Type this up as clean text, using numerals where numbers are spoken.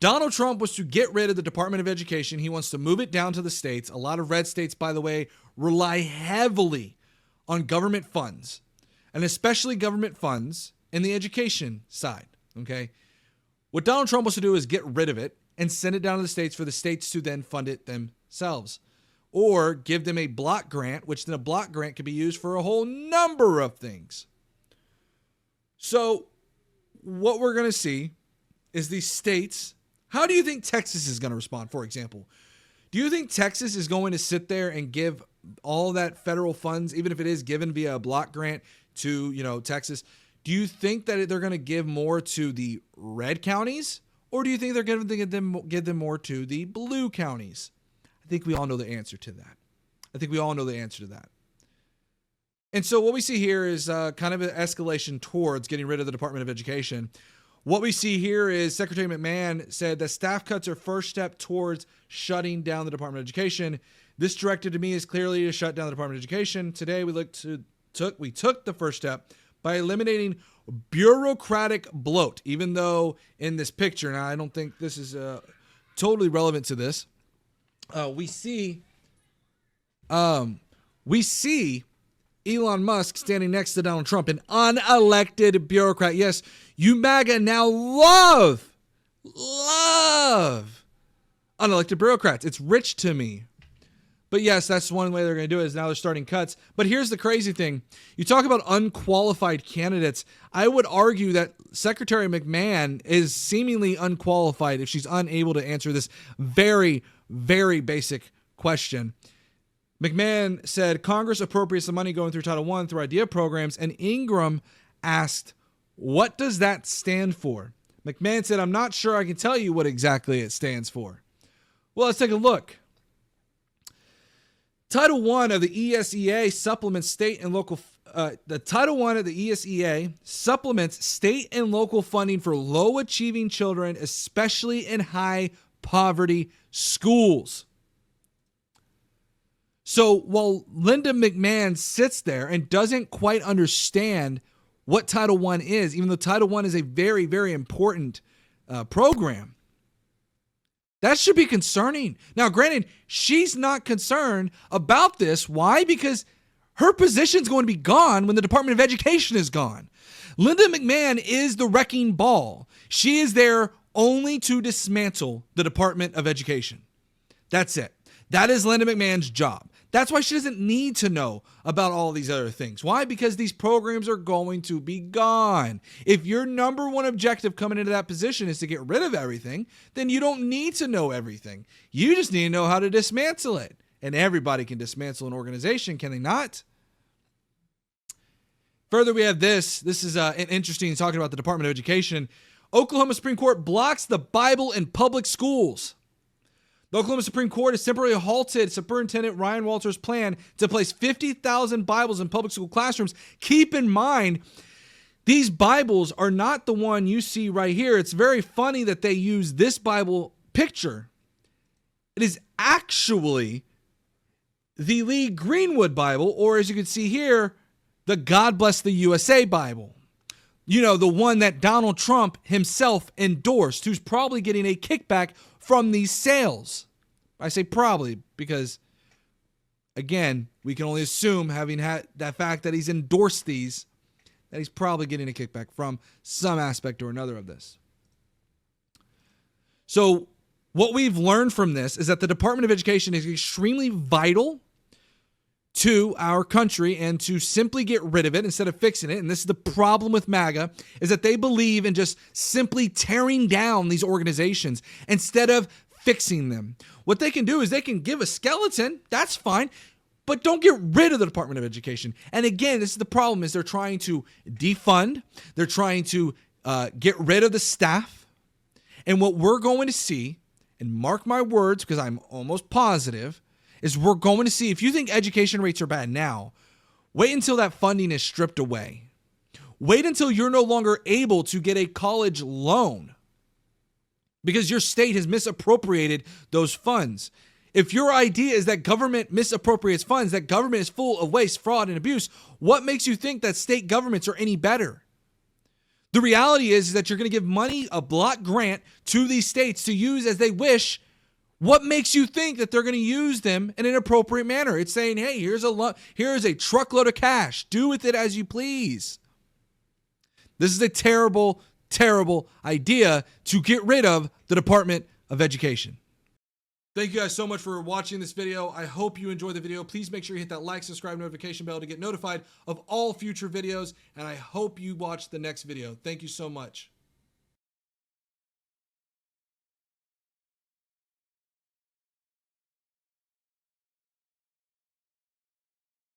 Donald Trump was to get rid of the Department of Education. He wants to move it down to the states. A lot of red states, by the way, rely heavily on government funds, and especially government funds in the education side, okay? What Donald Trump wants to do is get rid of it and send it down to the states for the states to then fund it themselves, or give them a block grant, which then a block grant could be used for a whole number of things. So what we're going to see is these states. How do you think Texas is going to respond, for example? Do you think Texas is going to sit there and give all that federal funds, even if it is given via a block grant to, Texas? Do you think that they're going to give more to the red counties, or do you think they're going to give them more to the blue counties? I think we all know the answer to that. And so what we see here is kind of an escalation towards getting rid of the Department of Education. What we see here is Secretary McMahon said that staff cuts are first step towards shutting down the Department of Education. This directive to me is clearly to shut down the Department of Education. Today we took the first step by eliminating bureaucratic bloat, even though in this picture, now I don't think this is totally relevant to this, we see Elon Musk standing next to Donald Trump, an unelected bureaucrat. Yes, you MAGA now love unelected bureaucrats. It's rich to me. But yes, that's one way they're going to do it, is now they're starting cuts. But here's the crazy thing. You talk about unqualified candidates. I would argue that Secretary McMahon is seemingly unqualified if she's unable to answer this very, very basic question. McMahon said Congress appropriates the money going through Title I through IDEA programs, and Ingram asked, what does that stand for? McMahon said, I'm not sure I can tell you what exactly it stands for. Well, let's take a look. Title I of the ESEA supplements state and local. The Title I of the ESEA supplements state and local funding for low achieving children, especially in high poverty schools. So while Linda McMahon sits there and doesn't quite understand what Title I is, even though Title I is a very, very important program, that should be concerning. Now, granted, she's not concerned about this. Why? Because her position's going to be gone when the Department of Education is gone. Linda McMahon is the wrecking ball. She is there only to dismantle the Department of Education. That's it. That is Linda McMahon's job. That's why she doesn't need to know about all these other things. Why? Because these programs are going to be gone. If your number one objective coming into that position is to get rid of everything, then you don't need to know everything. You just need to know how to dismantle it. And everybody can dismantle an organization, can they not? Further, we have this. This is interesting, talking about the Department of Education. Oklahoma Supreme Court blocks the Bible in public schools. The Oklahoma Supreme Court has temporarily halted Superintendent Ryan Walters' plan to place 50,000 Bibles in public school classrooms. Keep in mind, these Bibles are not the one you see right here. It's very funny that they use this Bible picture. It is actually the Lee Greenwood Bible, or as you can see here, the God Bless the USA Bible. You know, the one that Donald Trump himself endorsed, who's probably getting a kickback from these sales. I say probably because, again, we can only assume, having had that fact that he's endorsed these, that he's probably getting a kickback from some aspect or another of this. So what we've learned from this is that the Department of Education is extremely vital to our country, and to simply get rid of it instead of fixing it. And this is the problem with MAGA, is that they believe in just simply tearing down these organizations instead of fixing them. What they can do is they can give a skeleton, that's fine, but don't get rid of the Department of Education. And again, this is the problem, is they're trying to defund, they're trying to get rid of the staff. And what we're going to see, and mark my words because I'm almost positive, is we're going to see, if you think education rates are bad now, wait until that funding is stripped away. Wait until you're no longer able to get a college loan because your state has misappropriated those funds. If your idea is that government misappropriates funds, that government is full of waste, fraud, and abuse, what makes you think that state governments are any better? The reality is that you're going to give money, a block grant, to these states to use as they wish. What makes you think that they're going to use them in an appropriate manner? It's saying, hey, here's a truckload of cash. Do with it as you please. This is a terrible, terrible idea to get rid of the Department of Education. Thank you guys so much for watching this video. I hope you enjoyed the video. Please make sure you hit that like, subscribe, notification bell to get notified of all future videos. And I hope you watch the next video. Thank you so much.